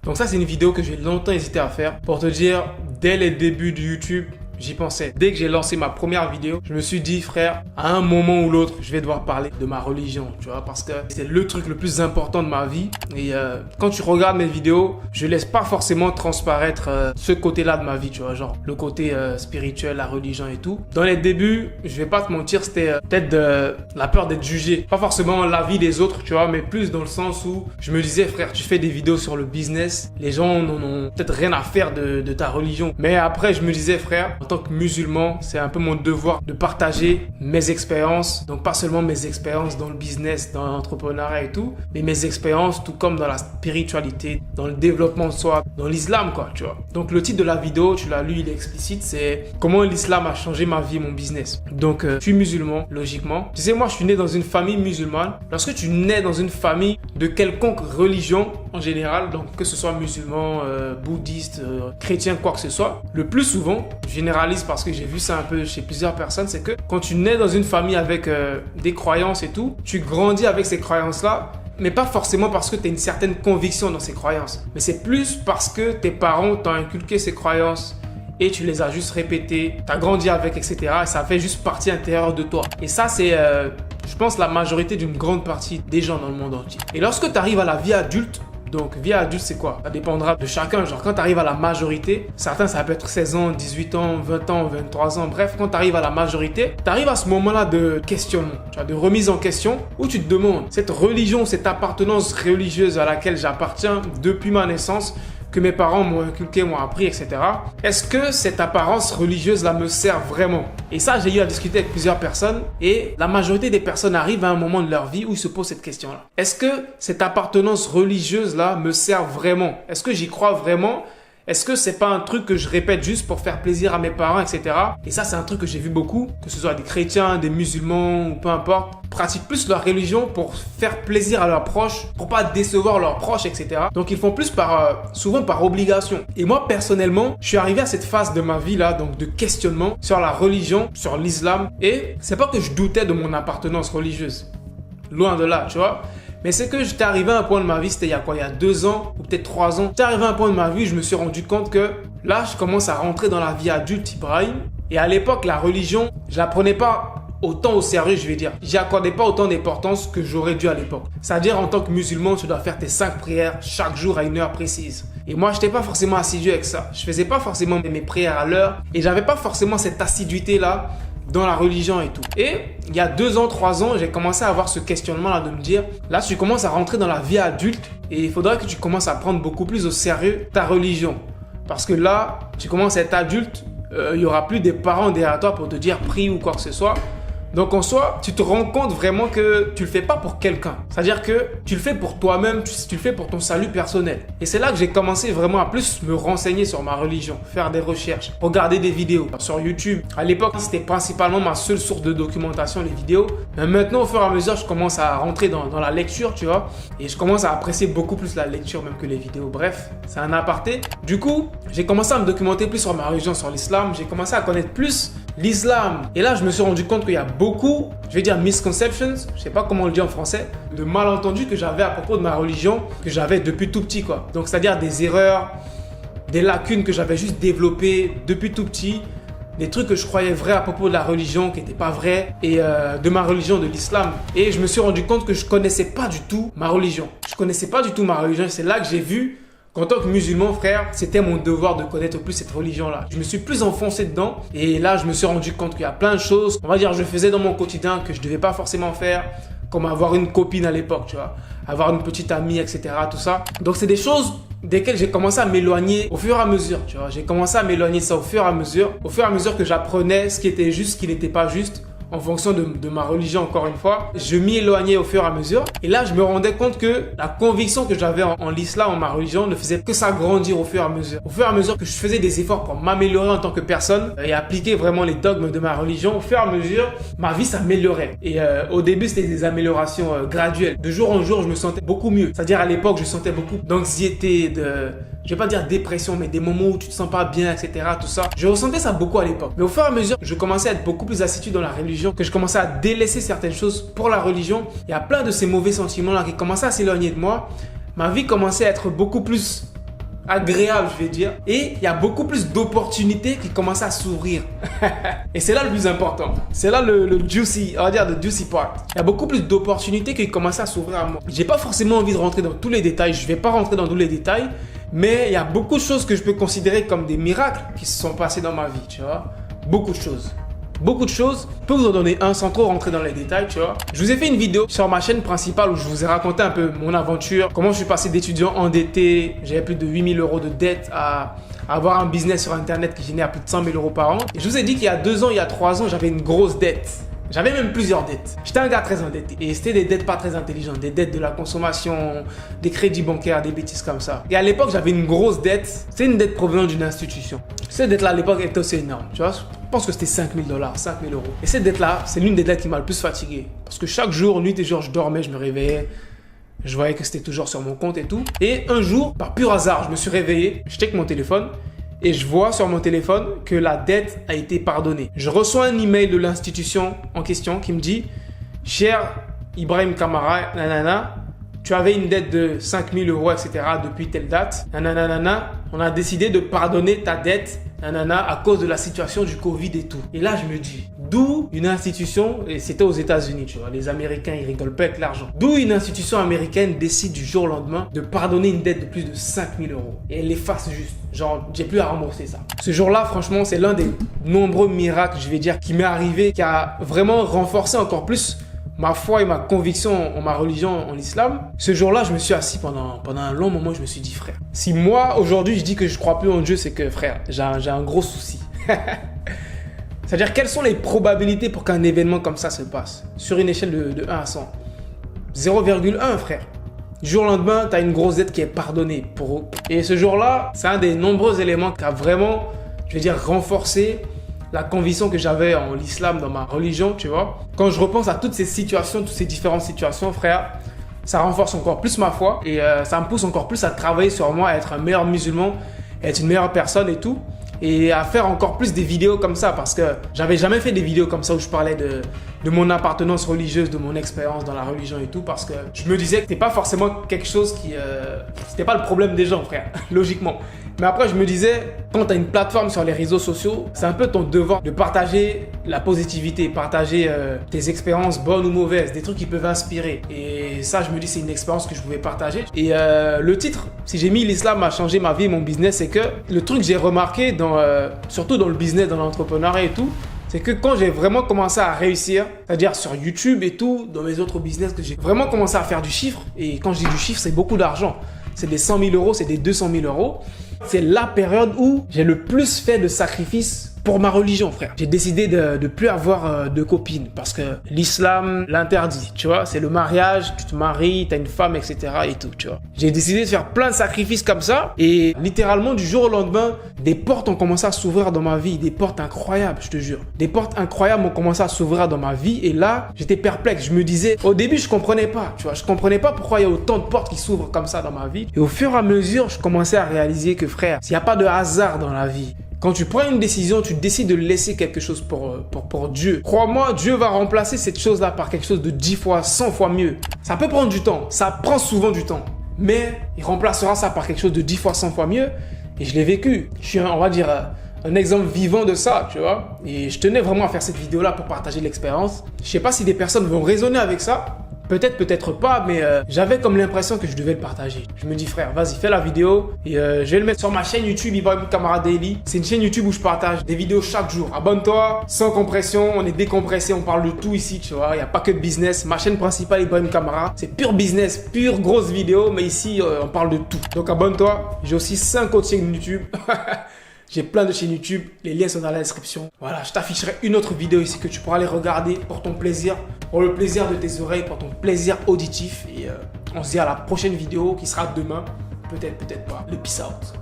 Donc ça, c'est une vidéo que j'ai longtemps hésité à faire pour te dire, dès les débuts de YouTube, j'y pensais. Dès que j'ai lancé ma première vidéo, je me suis dit, frère, à un moment ou l'autre, je vais devoir parler de ma religion, tu vois, parce que c'est le truc le plus important de ma vie. Et quand tu regardes mes vidéos, je laisse pas forcément transparaître ce côté-là de ma vie, tu vois, genre le côté spirituel, la religion et tout. Dans les débuts, je vais pas te mentir, c'était peut-être de la peur d'être jugé. Pas forcément l'avis des autres, tu vois, mais plus dans le sens où je me disais, frère, tu fais des vidéos sur le business, les gens n'en ont peut-être rien à faire de ta religion. Mais après, je me disais, frère, en tant que musulman, c'est un peu mon devoir de partager mes expériences. Donc pas seulement mes expériences dans le business, dans l'entrepreneuriat et tout, mais mes expériences tout comme dans la spiritualité, dans le développement de soi, dans l'islam quoi, tu vois. Donc le titre de la vidéo, tu l'as lu, il est explicite, c'est comment l'islam a changé ma vie et mon business. Donc je suis musulman, logiquement. Tu sais, moi je suis né dans une famille musulmane. Lorsque tu nais dans une famille de quelconque religion en général, donc que ce soit musulman, bouddhiste, chrétien, quoi que ce soit, le plus souvent, généralise parce que j'ai vu ça un peu chez plusieurs personnes, c'est que quand tu nais dans une famille avec des croyances et tout, tu grandis avec ces croyances-là, mais pas forcément parce que tu as une certaine conviction dans ces croyances, mais c'est plus parce que tes parents t'ont inculqué ces croyances et tu les as juste répétées, tu as grandi avec, etc. Et ça fait juste partie intérieure de toi. Et ça, c'est, je pense, la majorité d'une grande partie des gens dans le monde entier. Et lorsque tu arrives à la vie adulte, donc, vie adulte, c'est quoi? Ça dépendra de chacun. Genre, quand tu arrives à la majorité, certains, ça peut être 16 ans, 18 ans, 20 ans, 23 ans. Bref, quand tu arrives à la majorité, tu arrives à ce moment-là de questionnement, tu vois, de remise en question, où tu te demandes, cette religion, cette appartenance religieuse à laquelle j'appartiens depuis ma naissance, que mes parents m'ont inculqué, m'ont appris, etc. Est-ce que cette apparence religieuse-là me sert vraiment? Et ça, j'ai eu à discuter avec plusieurs personnes et la majorité des personnes arrivent à un moment de leur vie où ils se posent cette question-là. Est-ce que cette appartenance religieuse-là me sert vraiment? Est-ce que j'y crois vraiment? Est-ce que c'est pas un truc que je répète juste pour faire plaisir à mes parents, etc. Et ça, c'est un truc que j'ai vu beaucoup, que ce soit des chrétiens, des musulmans ou peu importe, pratiquent plus leur religion pour faire plaisir à leurs proches, pour pas décevoir leurs proches, etc. Donc, ils font plus souvent par obligation. Et moi, personnellement, je suis arrivé à cette phase de ma vie là, donc de questionnement sur la religion, sur l'islam. Et c'est pas que je doutais de mon appartenance religieuse. Loin de là, tu vois. Mais c'est que j'étais arrivé à un point de ma vie, c'était il y a quoi? Il y a 2 ans ou peut-être 3 ans. J'étais arrivé à un point de ma vie, je me suis rendu compte que là, je commence à rentrer dans la vie adulte, Ibrahim. Et à l'époque, la religion, je la prenais pas autant au sérieux, je vais dire. J'y accordais pas autant d'importance que j'aurais dû à l'époque. C'est-à-dire, en tant que musulman, tu dois faire tes 5 prières chaque jour à une heure précise. Et moi, je n'étais pas forcément assidu avec ça. Je faisais pas forcément mes prières à l'heure et j'avais pas forcément cette assiduité-là dans la religion et tout. Et il y a 2 ans, 3 ans, j'ai commencé à avoir ce questionnement-là de me dire, là, tu commences à rentrer dans la vie adulte et il faudrait que tu commences à prendre beaucoup plus au sérieux ta religion. Parce que là, tu commences à être adulte, il n'y aura plus des parents derrière toi pour te dire prie ou quoi que ce soit. Donc en soi, tu te rends compte vraiment que tu le fais pas pour quelqu'un. C'est-à-dire que tu le fais pour toi-même, tu le fais pour ton salut personnel. Et c'est là que j'ai commencé vraiment à plus me renseigner sur ma religion, faire des recherches, regarder des vidéos sur YouTube. À l'époque, c'était principalement ma seule source de documentation, les vidéos. Mais maintenant, au fur et à mesure, je commence à rentrer dans la lecture, tu vois. Et je commence à apprécier beaucoup plus la lecture même que les vidéos. Bref, c'est un aparté. Du coup, j'ai commencé à me documenter plus sur ma religion, sur l'islam. J'ai commencé à connaître plus l'islam. Et là, je me suis rendu compte qu'il y a beaucoup, je vais dire misconceptions, je sais pas comment on le dit en français, de malentendus que j'avais à propos de ma religion, que j'avais depuis tout petit, quoi. Donc, c'est-à-dire des erreurs, des lacunes que j'avais juste développées depuis tout petit, des trucs que je croyais vrais à propos de la religion qui n'étaient pas vrais et de ma religion, de l'islam. Et je me suis rendu compte que je connaissais pas du tout ma religion. Je connaissais pas du tout ma religion. C'est là que j'ai vu qu'en tant que musulman, frère, c'était mon devoir de connaître plus cette religion-là. Je me suis plus enfoncé dedans et là, je me suis rendu compte qu'il y a plein de choses, on va dire, je faisais dans mon quotidien que je devais pas forcément faire, comme avoir une copine à l'époque, tu vois, avoir une petite amie, etc., tout ça. Donc, c'est des choses desquelles j'ai commencé à m'éloigner au fur et à mesure, tu vois. J'ai commencé à m'éloigner de ça au fur et à mesure que j'apprenais ce qui était juste, ce qui n'était pas juste, en fonction de ma religion, encore une fois. Je m'y éloignais au fur et à mesure. Et là, je me rendais compte que la conviction que j'avais en l'islam, en ma religion, ne faisait que s'agrandir au fur et à mesure. Au fur et à mesure que je faisais des efforts pour m'améliorer en tant que personne et appliquer vraiment les dogmes de ma religion, au fur et à mesure, ma vie s'améliorait. Et au début, c'était des améliorations graduelles. De jour en jour, je me sentais beaucoup mieux. C'est-à-dire, à l'époque, je sentais beaucoup d'anxiété, je vais pas dire dépression, mais des moments où tu te sens pas bien, etc., tout ça. Je ressentais ça beaucoup à l'époque. Mais au fur et à mesure, je commençais à être beaucoup plus assidu dans la religion, que je commençais à délaisser certaines choses pour la religion. Il y a plein de ces mauvais sentiments-là qui commençaient à s'éloigner de moi. Ma vie commençait à être beaucoup plus agréable, je vais dire. Et il y a beaucoup plus d'opportunités qui commencent à s'ouvrir. Et c'est là le plus important. C'est là le juicy, on va dire le juicy part. Il y a beaucoup plus d'opportunités qui commencent à s'ouvrir à moi. J'ai pas forcément envie de rentrer dans tous les détails. Je vais pas rentrer dans tous les détails. Mais il y a beaucoup de choses que je peux considérer comme des miracles qui se sont passés dans ma vie, tu vois. Beaucoup de choses. Beaucoup de choses. Je peux vous en donner un sans trop rentrer dans les détails, tu vois. Je vous ai fait une vidéo sur ma chaîne principale où je vous ai raconté un peu mon aventure, comment je suis passé d'étudiant endetté, j'avais plus de 8 000 € de dette à avoir un business sur internet qui génère plus de 100 000 € par an. Et je vous ai dit qu'il y a 2 ans, il y a 3 ans, j'avais une grosse dette. J'avais même plusieurs dettes. J'étais un gars très endetté. Et c'était des dettes pas très intelligentes. Des dettes de la consommation, des crédits bancaires, des bêtises comme ça. Et à l'époque, j'avais une grosse dette. C'est une dette provenant d'une institution. Cette dette-là, à l'époque, était aussi énorme. Tu vois, je pense que c'était 5 000 $, 5 000 €. Et cette dette-là, c'est l'une des dettes qui m'a le plus fatigué. Parce que chaque jour, nuit et jour, je dormais, je me réveillais. Je voyais que c'était toujours sur mon compte et tout. Et un jour, par pur hasard, je me suis réveillé. Je check mon téléphone. Et je vois sur mon téléphone que la dette a été pardonnée. Je reçois un email de l'institution en question qui me dit « Cher Ibrahim Kamara, nanana, tu avais une dette de 5 000 €, etc. depuis telle date. Nanana, on a décidé de pardonner ta dette, nanana, à cause de la situation du Covid et tout. » Et là, je me dis, d'où une institution, et c'était aux États-Unis, tu vois, les Américains, ils rigolent pas avec l'argent. D'où une institution américaine décide du jour au lendemain de pardonner une dette de plus de 5 000 €. Et elle l'efface juste. Genre, j'ai plus à rembourser ça. Ce jour-là, franchement, c'est l'un des nombreux miracles, je vais dire, qui m'est arrivé, qui a vraiment renforcé encore plus ma foi et ma conviction en ma religion, en l'islam. Ce jour-là, je me suis assis pendant un long moment, je me suis dit, frère, si moi, aujourd'hui, je dis que je crois plus en Dieu, c'est que, frère, j'ai un gros souci. C'est-à-dire, quelles sont les probabilités pour qu'un événement comme ça se passe sur une échelle de 1 à 100? 0,1, frère. Du jour au lendemain, tu as une grosse dette qui est pardonnée pour eux. Et ce jour-là, c'est un des nombreux éléments qui a vraiment, je vais dire, renforcé la conviction que j'avais en l'islam, dans ma religion, tu vois. Quand je repense à toutes ces situations, toutes ces différentes situations, frère, ça renforce encore plus ma foi et ça me pousse encore plus à travailler sur moi, à être un meilleur musulman, à être une meilleure personne et tout. Et à faire encore plus des vidéos comme ça parce que j'avais jamais fait des vidéos comme ça où je parlais de mon appartenance religieuse, de mon expérience dans la religion et tout parce que je me disais que c'était pas forcément quelque chose qui... c'était pas le problème des gens, frère, logiquement. Mais après, je me disais, quand tu as une plateforme sur les réseaux sociaux, c'est un peu ton devoir de partager la positivité, partager tes expériences bonnes ou mauvaises, des trucs qui peuvent inspirer. Et ça, je me dis, c'est une expérience que je pouvais partager. Et le titre, si j'ai mis l'islam a changé ma vie et mon business, c'est que le truc que j'ai remarqué, surtout dans le business, dans l'entrepreneuriat et tout, c'est que quand j'ai vraiment commencé à réussir, c'est-à-dire sur YouTube et tout, dans mes autres business, que j'ai vraiment commencé à faire du chiffre, et quand je dis du chiffre, c'est beaucoup d'argent. C'est des 100 000 €, c'est des 200 000 €. C'est la période où j'ai le plus fait de sacrifices pour ma religion, frère. J'ai décidé de ne plus avoir de copine parce que l'islam l'interdit, tu vois. C'est le mariage, tu te maries, tu as une femme, etc. et tout, tu vois. J'ai décidé de faire plein de sacrifices comme ça et littéralement du jour au lendemain, des portes ont commencé à s'ouvrir dans ma vie, des portes incroyables, je te jure. Des portes incroyables ont commencé à s'ouvrir dans ma vie et là, j'étais perplexe. Je me disais, au début, je comprenais pas, tu vois. Je comprenais pas pourquoi il y a autant de portes qui s'ouvrent comme ça dans ma vie. Et au fur et à mesure, je commençais à réaliser que, frère, s'il n'y a pas de hasard dans la vie, quand tu prends une décision, tu décides de laisser quelque chose pour Dieu. Crois-moi, Dieu va remplacer cette chose-là par quelque chose de 10 fois, 100 fois mieux. Ça peut prendre du temps, ça prend souvent du temps. Mais il remplacera ça par quelque chose de 10 fois, 100 fois mieux. Et je l'ai vécu. Je suis, on va dire, un exemple vivant de ça, tu vois. Et je tenais vraiment à faire cette vidéo-là pour partager l'expérience. Je sais pas si des personnes vont raisonner avec ça. Peut-être, peut-être pas, mais j'avais comme l'impression que je devais le partager. Je me dis, frère, vas-y, fais la vidéo et je vais le mettre sur ma chaîne YouTube Ibrahim Kamara Daily. C'est une chaîne YouTube où je partage des vidéos chaque jour. Abonne-toi, sans compression, on est décompressé, on parle de tout ici, tu vois. Il n'y a pas que de business. Ma chaîne principale, Ibrahim Kamara, c'est pur business, pure grosse vidéo, mais ici, on parle de tout. Donc abonne-toi. J'ai aussi 5 autres chaînes YouTube. J'ai plein de chaînes YouTube, les liens sont dans la description. Voilà, je t'afficherai une autre vidéo ici que tu pourras aller regarder pour ton plaisir, pour le plaisir de tes oreilles, pour ton plaisir auditif. Et on se dit à la prochaine vidéo qui sera demain. Peut-être, peut-être pas. Le peace out.